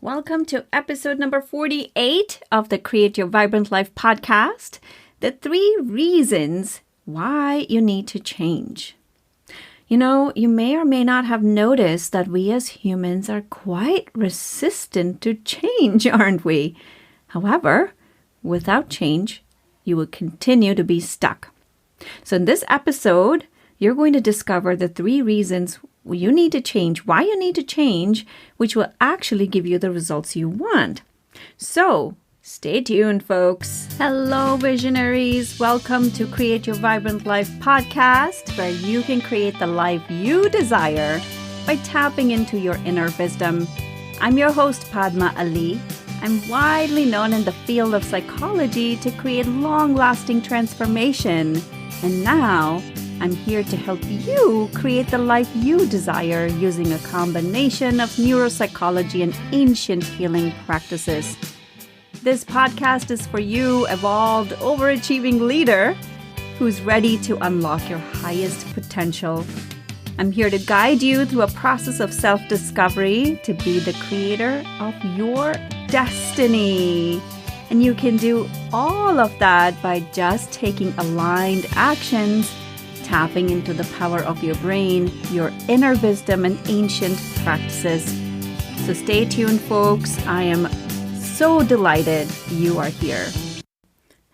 Welcome to episode number 48 of the Create Your Vibrant Life podcast. The 3 reasons why you need to change. You know, you may or may not have noticed that we as humans are quite resistant to change, aren't we? However, without change, you will continue to be stuck. So in this episode, you're going to discover the 3 reasons you need to change, why you need to change, which will actually give you the results you want. So stay tuned, folks. Hello, visionaries. Welcome to Create Your Vibrant Life podcast, where you can create the life you desire by tapping into your inner wisdom. I'm your host, Padma Ali. I'm widely known in the field of psychology to create long-lasting transformation. And now I'm here to help you create the life you desire using a combination of neuropsychology and ancient healing practices. This podcast is for you, evolved, overachieving leader who's ready to unlock your highest potential. I'm here to guide you through a process of self-discovery to be the creator of your destiny. And you can do all of that by just taking aligned actions, tapping into the power of your brain, your inner wisdom, and ancient practices. So stay tuned, folks. I am so delighted you are here.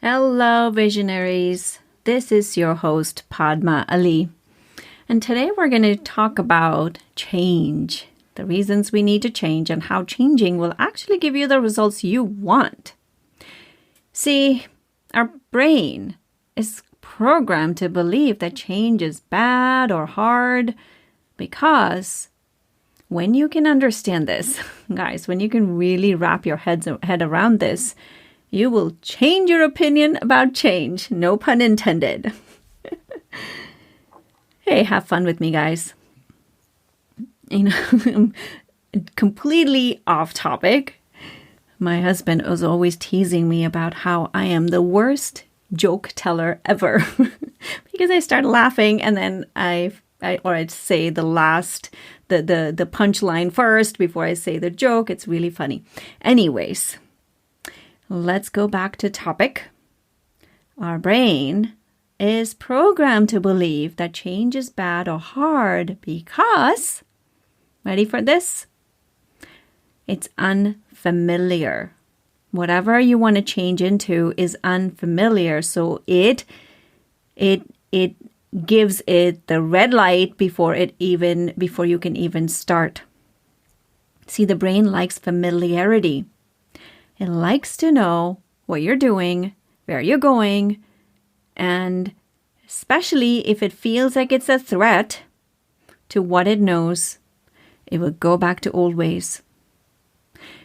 Hello, visionaries. This is your host, Padma Ali. And today we're going to talk about change, the reasons we need to change, and how changing will actually give you the results you want. See, our brain is programmed to believe that change is bad or hard because when you can understand this, guys, when you can really wrap your head around this, you will change your opinion about change. No pun intended. Hey, have fun with me, guys. You know, completely off topic. My husband was always teasing me about how I am the worst joke teller ever because I start laughing and then I'd say the punchline first before I say the joke. It's really funny. Anyways, let's go back to topic. Our brain is programmed to believe that change is bad or hard because, ready for this? It's unfamiliar. Whatever you want to change into is unfamiliar. So it gives it the red light before you can even start. See, the brain likes familiarity. It likes to know what you're doing, where you're going, and especially if it feels like it's a threat to what it knows, it will go back to old ways.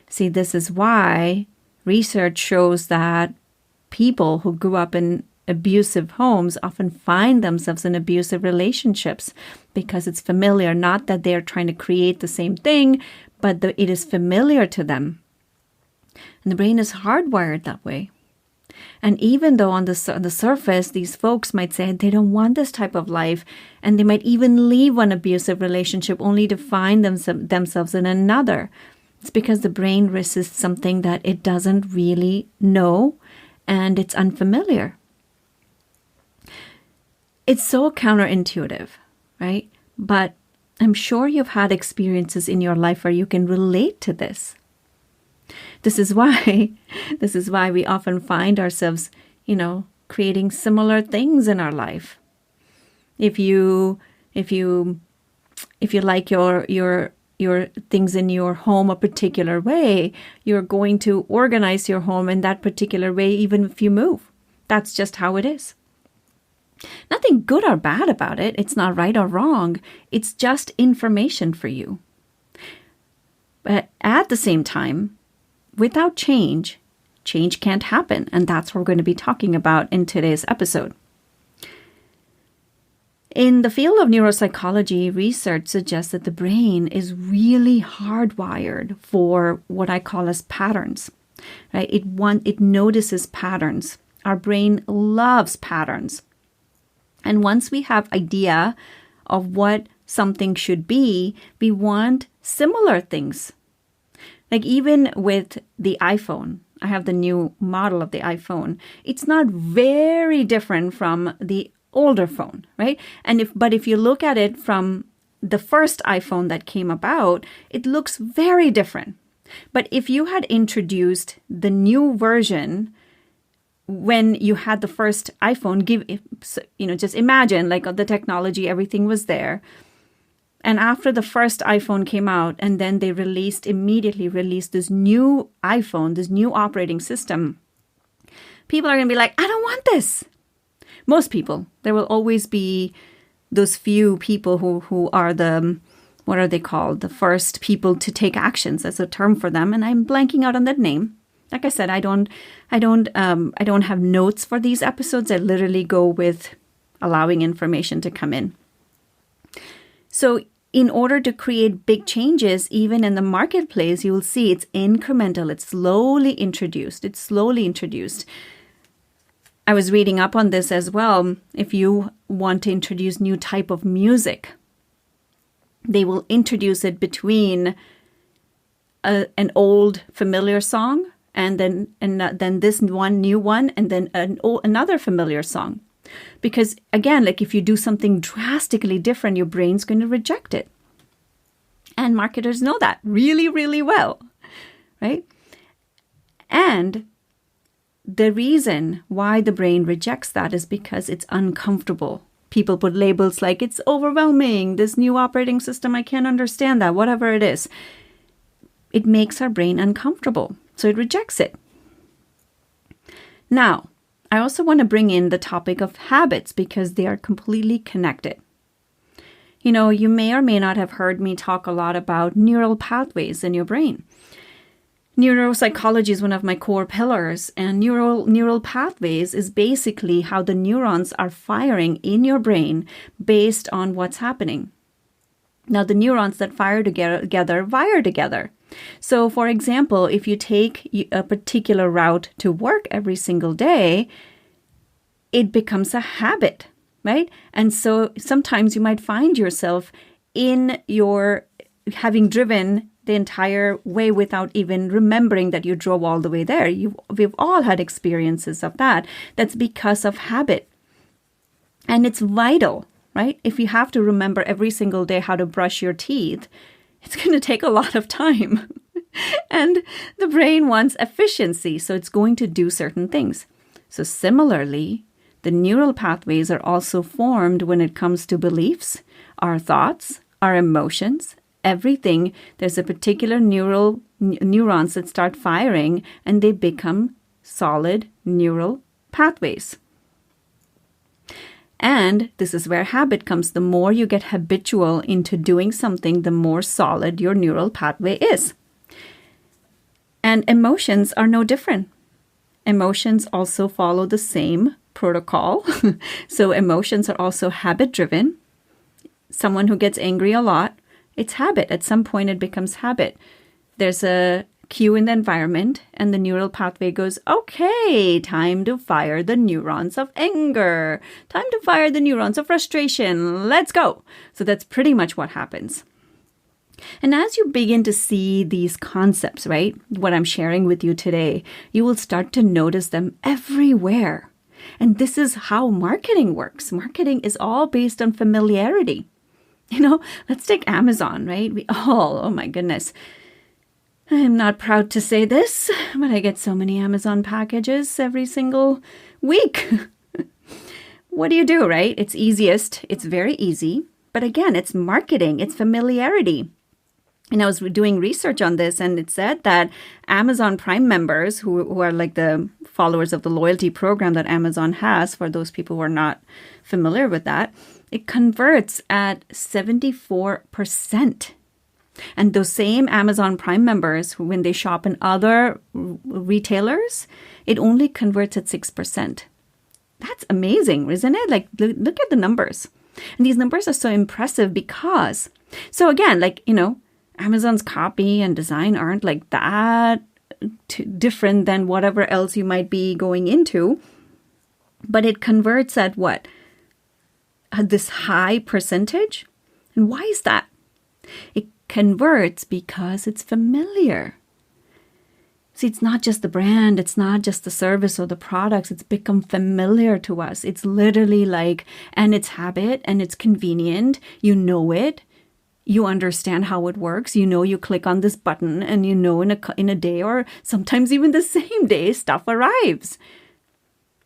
See, this is why research shows that people who grew up in abusive homes often find themselves in abusive relationships because it's familiar, not that they're trying to create the same thing, but it is familiar to them. And the brain is hardwired that way. And even though on the surface, these folks might say they don't want this type of life, and they might even leave one abusive relationship only to find themselves in another. It's because the brain resists something that it doesn't really know, and it's unfamiliar. It's so counterintuitive, right? But I'm sure you've had experiences in your life where you can relate to this. This is why we often find ourselves, creating similar things in our life. If you like your things in your home a particular way, you're going to organize your home in that particular way, even if you move. That's just how it is. Nothing good or bad about it. It's not right or wrong. It's just information for you. But at the same time, without change can't happen. And that's what we're going to be talking about in today's episode. In the field of neuropsychology, research suggests that the brain is really hardwired for what I call as patterns, right? It notices patterns. Our brain loves patterns. And once we have idea of what something should be, we want similar things. Like even with the iPhone, I have the new model of the iPhone. It's not very different from the older phone, right? But if you look at it from the first iPhone that came about, it looks very different. But if you had introduced the new version when you had the first iPhone, just imagine like the technology, everything was there. And after the first iPhone came out, and then they immediately released this new iPhone, this new operating system, people are going to be like, I don't want this. Most people. There will always be those few people who are what are they called? The first people to take actions. That's a term for them. And I'm blanking out on that name. Like I said, I don't have notes for these episodes. I literally go with allowing information to come in. So in order to create big changes, even in the marketplace, you will see it's incremental. It's slowly introduced. I was reading up on this as well. If you want to introduce new type of music, they will introduce it between an old familiar song and then this one new one and then another familiar song. Because again, like if you do something drastically different, your brain's going to reject it. And marketers know that really, really well, right? And the reason why the brain rejects that is because it's uncomfortable. People put labels like, it's overwhelming, this new operating system, I can't understand that, whatever it is. It makes our brain uncomfortable, so it rejects it. Now, I also want to bring in the topic of habits because they are completely connected. You know, you may or may not have heard me talk a lot about neural pathways in your brain. Neuropsychology is one of my core pillars, and neural pathways is basically how the neurons are firing in your brain based on what's happening. Now, the neurons that fire together wire together. So, for example, if you take a particular route to work every single day, it becomes a habit, right? And so sometimes you might find yourself having driven the entire way without even remembering that you drove all the way there. We've all had experiences of that. That's because of habit. And it's vital, right? If you have to remember every single day how to brush your teeth, it's going to take a lot of time. And the brain wants efficiency, so it's going to do certain things. So similarly, the neural pathways are also formed when it comes to beliefs, our thoughts, our emotions, everything. There's a particular neurons that start firing and they become solid neural pathways. And this is where habit comes. The more you get habitual into doing something, the more solid your neural pathway is. And emotions are no different. Emotions also follow the same protocol. So emotions are also habit-driven. Someone who gets angry a lot, it's habit. At some point, it becomes habit. There's a cue in the environment, and the neural pathway goes, okay, time to fire the neurons of anger. Time to fire the neurons of frustration. Let's go. So that's pretty much what happens. And as you begin to see these concepts, right, what I'm sharing with you today, you will start to notice them everywhere. And this is how marketing works. Marketing is all based on familiarity. You know, let's take Amazon, right? Oh my goodness. I'm not proud to say this, but I get so many Amazon packages every single week. What do you do, right? It's easiest. It's very easy. But again, it's marketing. It's familiarity. And I was doing research on this, and it said that Amazon Prime members, who are like the followers of the loyalty program that Amazon has, for those people who are not familiar with that, it converts at 74%. And those same Amazon Prime members, when they shop in other retailers, it only converts at 6%. That's amazing, isn't it? Like, look at the numbers. And these numbers are so impressive because, so again, like, you know, Amazon's copy and design aren't like that different than whatever else you might be going into. But it converts at what? This high percentage. And why is that? It converts because it's familiar. See, it's not just the brand, it's not just the service or the products, it's become familiar to us. It's literally like, and it's habit and it's convenient. You know it. You understand how it works. You know, you click on this button and you know in a day or sometimes even the same day, stuff arrives.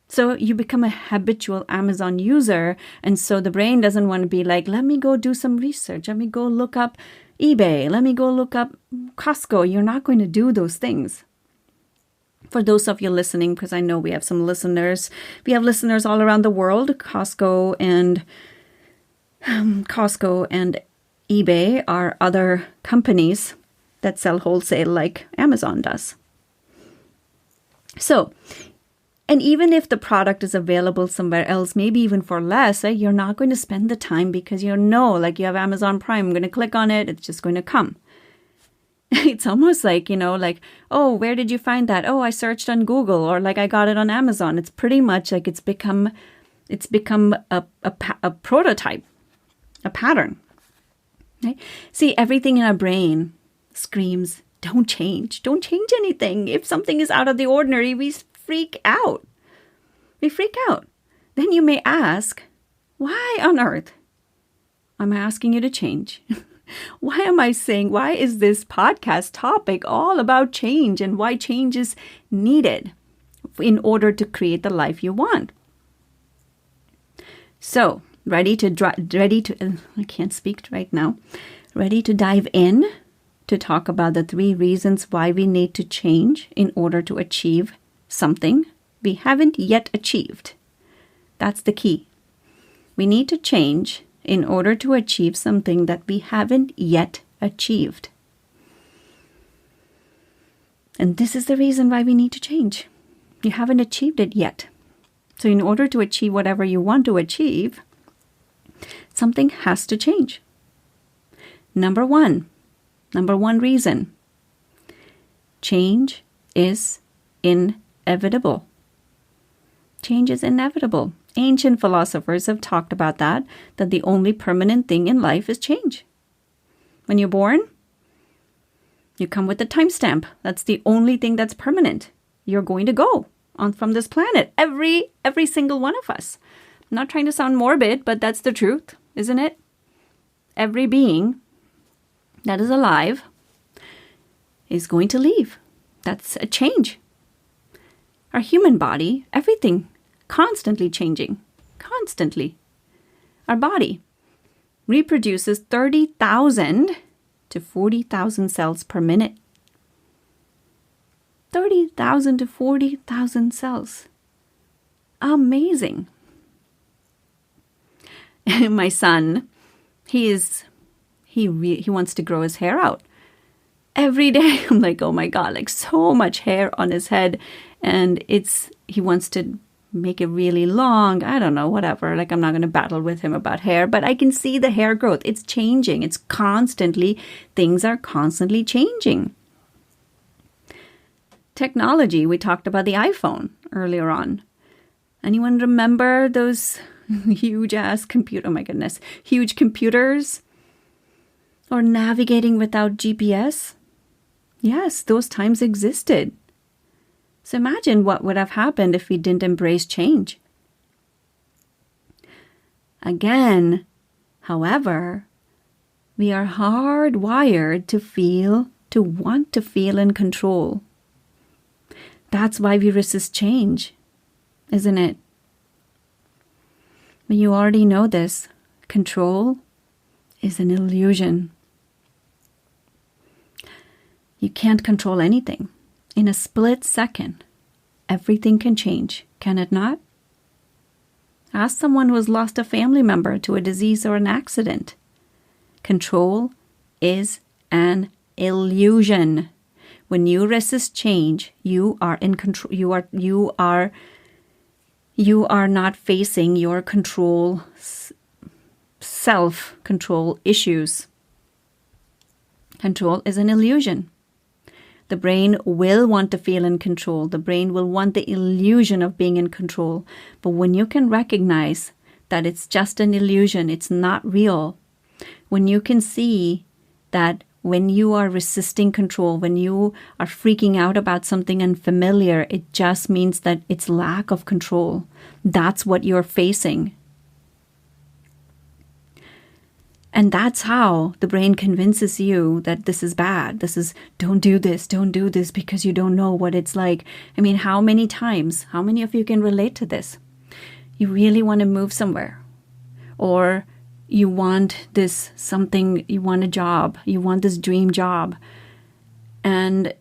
So you become a habitual Amazon user. And so the brain doesn't want to be like, let me go do some research. Let me go look up eBay. Let me go look up Costco. You're not going to do those things. For those of you listening, because I know we have some listeners, we have listeners all around the world. Costco and eBay are other companies that sell wholesale like Amazon does. So, and even if the product is available somewhere else, maybe even for less, you're not going to spend the time because you know, like you have Amazon Prime, I'm going to click on it, it's just going to come. It's almost like, like, oh, where did you find that? Oh, I searched on Google, or like I got it on Amazon. It's pretty much like it's become a prototype, a pattern. Right? See, everything in our brain screams, don't change anything. If something is out of the ordinary, we freak out. Then you may ask, why on earth am I asking you to change? Why is this podcast topic all about change and why change is needed in order to create the life you want? So, ready to dive in to talk about the 3 reasons why we need to change in order to achieve something we haven't yet achieved. That's the key. We need to change in order to achieve something that we haven't yet achieved. And this is the reason why we need to change. You haven't achieved it yet. So in order to achieve whatever you want to achieve, something has to change. Number one reason. Change is inevitable. Change is inevitable. Ancient philosophers have talked about that the only permanent thing in life is change. When you're born, you come with a timestamp. That's the only thing that's permanent. You're going to go on from this planet. Every single one of us. I'm not trying to sound morbid, but that's the truth, isn't it? Every being that is alive is going to leave. That's a change. Our human body, everything, constantly changing. Constantly. Our body reproduces 30,000 to 40,000 cells per minute. 30,000 to 40,000 cells. Amazing. My son, he wants to grow his hair out. Every day, I'm like, oh my God, like so much hair on his head. And he wants to make it really long. I don't know, whatever. Like, I'm not going to battle with him about hair, but I can see the hair growth. It's changing. Things are constantly changing. Technology, we talked about the iPhone earlier on. Anyone remember those huge computers? Or navigating without GPS? Yes, those times existed. So imagine what would have happened if we didn't embrace change. Again, however, we are hardwired to want to feel in control. That's why we resist change, isn't it? But you already know this. Control is an illusion. You can't control anything. In a split second, everything can change, can it not? Ask someone who has lost a family member to a disease or an accident. Control is an illusion. When you resist change, you are in control. You are not facing your self-control issues. Control is an illusion. The brain will want to feel in control. The brain will want the illusion of being in control. But when you can recognize that it's just an illusion, it's not real, when you can see that when you are resisting control, when you are freaking out about something unfamiliar, it just means that it's lack of control. That's what you're facing. And that's how the brain convinces you that this is bad. This is, don't do this because you don't know what it's like. I mean, how many times, how many of you can relate to this? You really want to move somewhere, or you want this something, you want a job, you want this dream job, and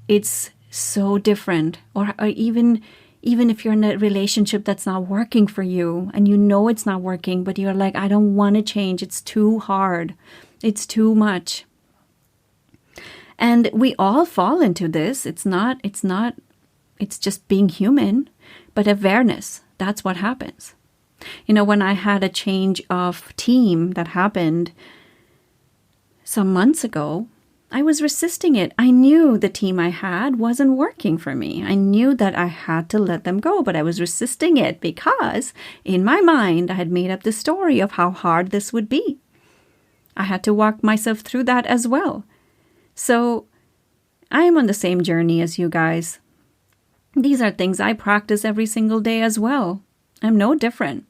it's so different. Or even if you're in a relationship that's not working for you and you know it's not working, but you're like, I don't want to change. It's too hard. It's too much. And we all fall into this. It's just being human, but awareness. That's what happens. You know, when I had a change of team that happened some months ago, I was resisting it. I knew the team I had wasn't working for me. I knew that I had to let them go, but I was resisting it because in my mind, I had made up the story of how hard this would be. I had to walk myself through that as well. So I am on the same journey as you guys. These are things I practice every single day as well. I'm no different.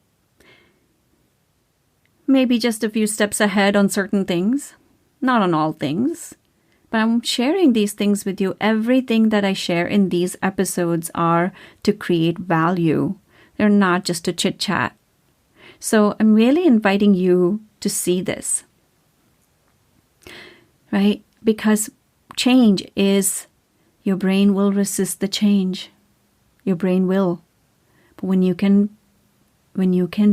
Maybe just a few steps ahead on certain things, not on all things. But I'm sharing these things with you. Everything that I share in these episodes are to create value. They're not just to chit-chat. So I'm really inviting you to see this, right? Because change is, your brain will resist the change. Your brain will. But when you can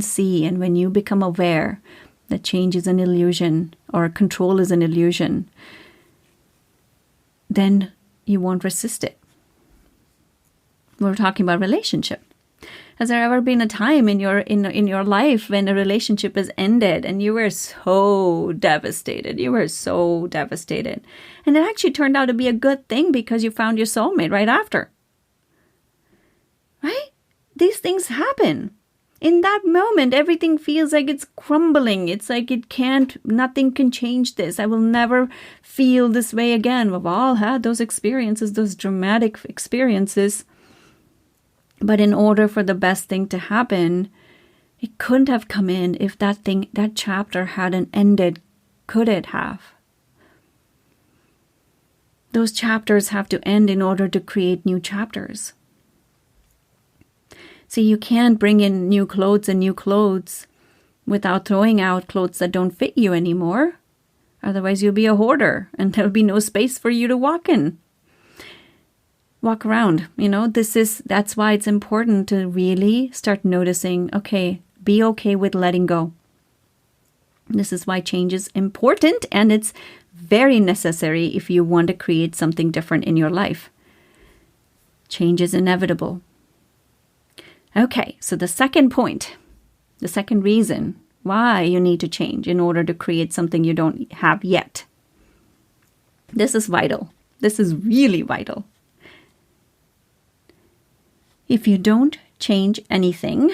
see and when you become aware that change is an illusion or control is an illusion, then you won't resist it. We're talking about relationship. Has there ever been a time in your life when a relationship has ended and you were so devastated? You were so devastated. And it actually turned out to be a good thing because you found your soulmate right after. Right? These things happen. In that moment, everything feels like it's crumbling. It's like nothing can change this. I will never feel this way again. We've all had those experiences, those dramatic experiences. But in order for the best thing to happen, it couldn't have come in if that chapter hadn't ended. Could it have? Those chapters have to end in order to create new chapters. See, you can't bring in new clothes without throwing out clothes that don't fit you anymore. Otherwise, you'll be a hoarder and there'll be no space for you to walk around. You know, that's why it's important to really start noticing, okay, be okay with letting go. This is why change is important and it's very necessary if you want to create something different in your life. Change is inevitable. Okay, so the second point, the second reason why you need to change in order to create something you don't have yet. This is vital. This is really vital. If you don't change anything,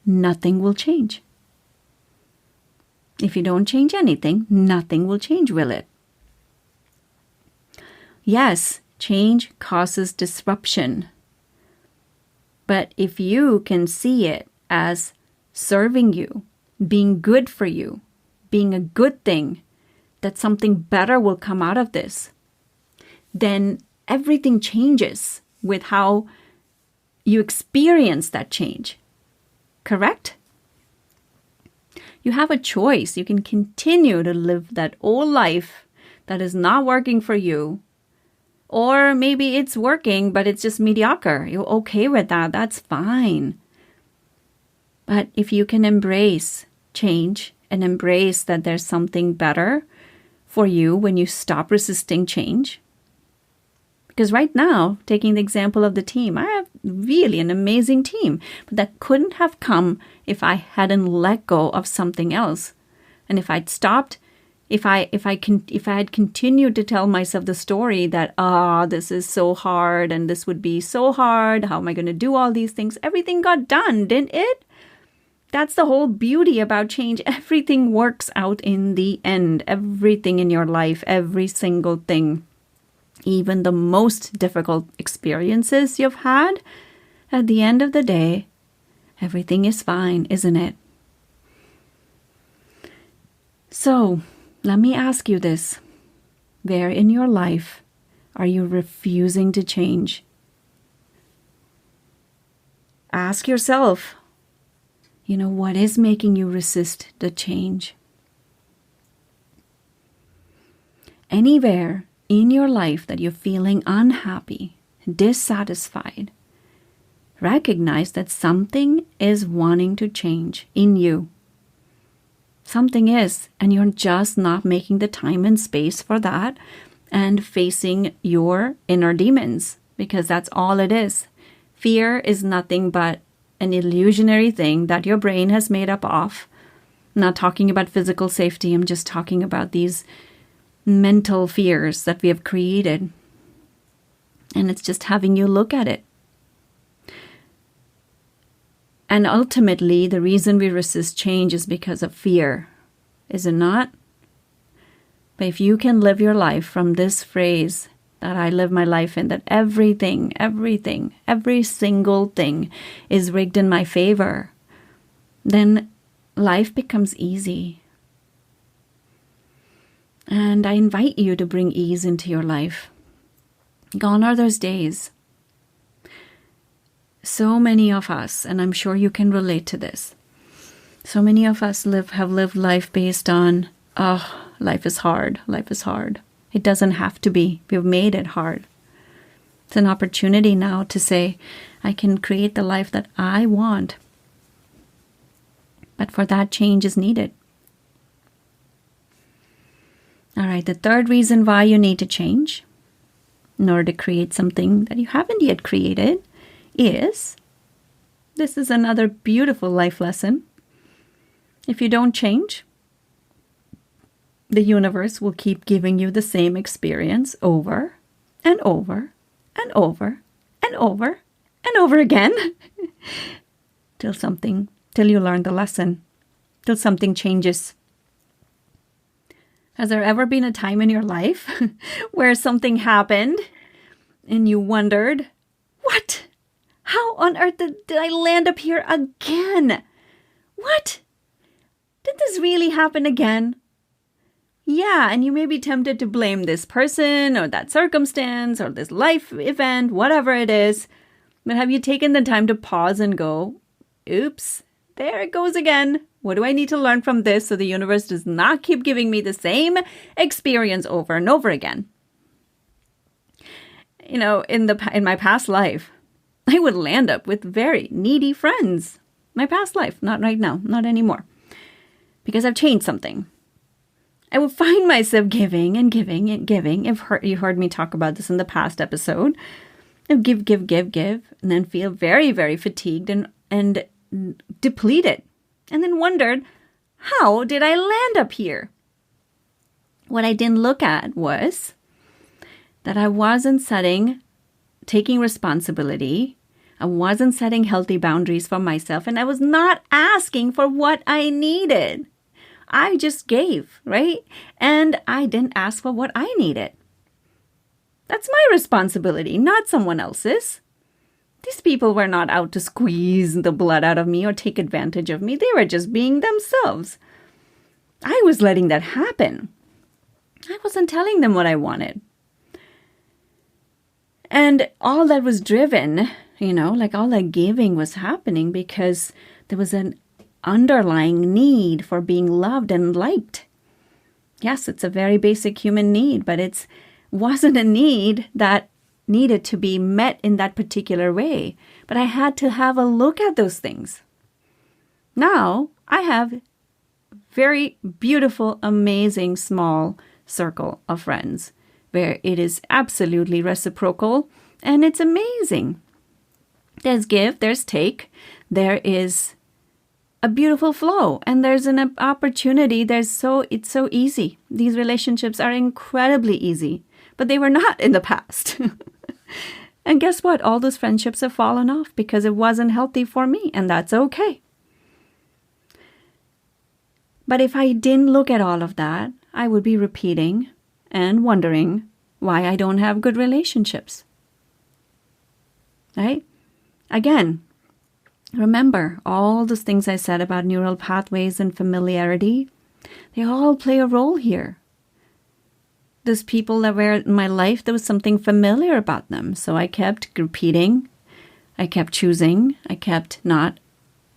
nothing will change. If you don't change anything, nothing will change, will it? Yes, change causes disruption. But if you can see it as serving you, being good for you, being a good thing, that something better will come out of this, then everything changes with how you experience that change. Correct? You have a choice. You can continue to live that old life that is not working for you. Or maybe it's working, but it's just mediocre. You're okay with that. That's fine. But if you can embrace change and embrace that there's something better for you when you stop resisting change. Because right now, taking the example of the team, I have really an amazing team. But that couldn't have come if I hadn't let go of something else. And if I'd stopped, if I had continued to tell myself the story that, this is so hard and this would be so hard. How am I going to do all these things? Everything got done, didn't it? That's the whole beauty about change. Everything works out in the end. Everything in your life, every single thing, even the most difficult experiences you've had, at the end of the day, everything is fine, isn't it? So, let me ask you this. Where in your life are you refusing to change? Ask yourself, what is making you resist the change? Anywhere in your life that you're feeling unhappy, dissatisfied, recognize that something is wanting to change in you. Something is, and you're just not making the time and space for that and facing your inner demons, because that's all it is. Fear is nothing but an illusionary thing that your brain has made up of. I'm not talking about physical safety. I'm just talking about these mental fears that we have created. And it's just having you look at it. And ultimately, the reason we resist change is because of fear, is it not? But if you can live your life from this phrase that I live my life in, that everything, every single thing is rigged in my favor, then life becomes easy. And I invite you to bring ease into your life. Gone are those days. So many of us, and I'm sure you can relate to this, so many of us have lived life based on, life is hard, life is hard. It doesn't have to be. We've made it hard. It's an opportunity now to say, I can create the life that I want. But for that, change is needed. All right, the third reason why you need to change in order to create something that you haven't yet created is, this is another beautiful life lesson. If you don't change, the universe will keep giving you the same experience over and over and over and over and over again till you learn the lesson, till something changes. Has there ever been a time in your life where something happened and you wondered, what? How on earth did I land up here again? What? Did this really happen again? Yeah, and you may be tempted to blame this person or that circumstance or this life event, whatever it is. But have you taken the time to pause and go, oops, there it goes again. What do I need to learn from this so the universe does not keep giving me the same experience over and over again? In my past life, I would land up with very needy friends. My past life, not right now, not anymore. Because I've changed something. I would find myself giving and giving and giving. You heard me talk about this in the past episode. I would give, and then feel very, very fatigued and depleted. And then wondered, how did I land up here? What I didn't look at was that I wasn't taking responsibility. I wasn't setting healthy boundaries for myself, and I was not asking for what I needed. I just gave, right? And I didn't ask for what I needed. That's my responsibility, not someone else's. These people were not out to squeeze the blood out of me or take advantage of me. They were just being themselves. I was letting that happen. I wasn't telling them what I wanted. And all that was driven, all that giving was happening because there was an underlying need for being loved and liked. Yes, it's a very basic human need, but it wasn't a need that needed to be met in that particular way. But I had to have a look at those things. Now I have very beautiful, amazing, small circle of friends where it is absolutely reciprocal and it's amazing. There's give, there's take, there is a beautiful flow, and there's an opportunity. It's so easy. These relationships are incredibly easy, but they were not in the past. And guess what? All those friendships have fallen off because it wasn't healthy for me, and that's okay. But if I didn't look at all of that, I would be repeating and wondering why I don't have good relationships. Right? Again, remember all those things I said about neural pathways and familiarity. They all play a role here. Those people that were in my life, there was something familiar about them. So I kept repeating. I kept choosing. I kept not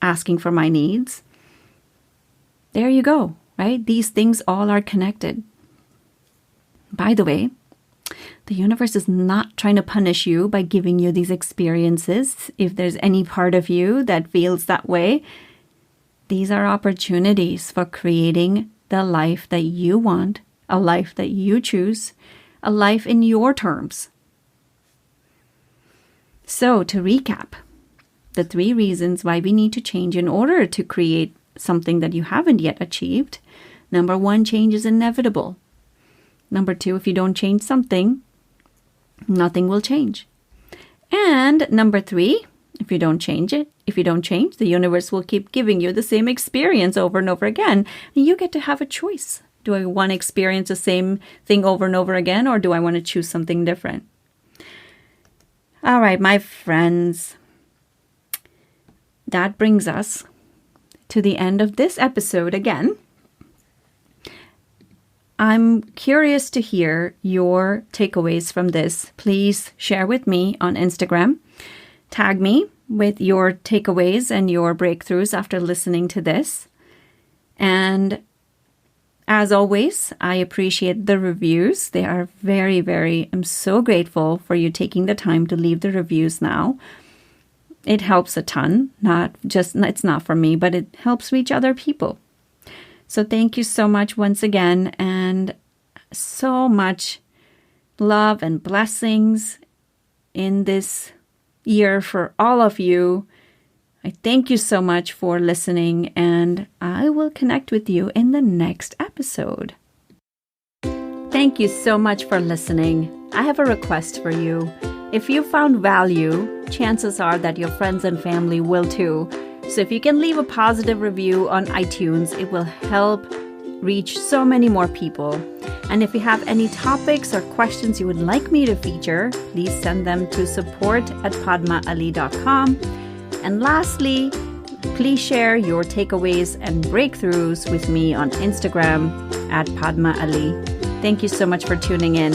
asking for my needs. There you go, right? These things all are connected. By the way, the universe is not trying to punish you by giving you these experiences. If there's any part of you that feels that way, these are opportunities for creating the life that you want, a life that you choose, a life in your terms. So, to recap, the 3 reasons why we need to change in order to create something that you haven't yet achieved. Number 1, change is inevitable. Number 2, if you don't change something, nothing will change. And number 3, if you don't change, the universe will keep giving you the same experience over and over again. And you get to have a choice. Do I want to experience the same thing over and over again, or do I want to choose something different? All right, my friends, that brings us to the end of this episode again. I'm curious to hear your takeaways from this. Please share with me on Instagram. Tag me with your takeaways and your breakthroughs after listening to this. And as always, I appreciate the reviews. They are I'm so grateful for you taking the time to leave the reviews now. It helps a ton. It's not for me, but it helps reach other people. So thank you so much once again, and so much love and blessings in this year for all of you. I thank you so much for listening, and I will connect with you in the next episode. Thank you so much for listening. I have a request for you. If you found value, chances are that your friends and family will too. So if you can leave a positive review on iTunes, it will help reach so many more people. And if you have any topics or questions you would like me to feature, please send them to support@padmaali.com. And lastly, please share your takeaways and breakthroughs with me on Instagram @Padma Ali. Thank you so much for tuning in.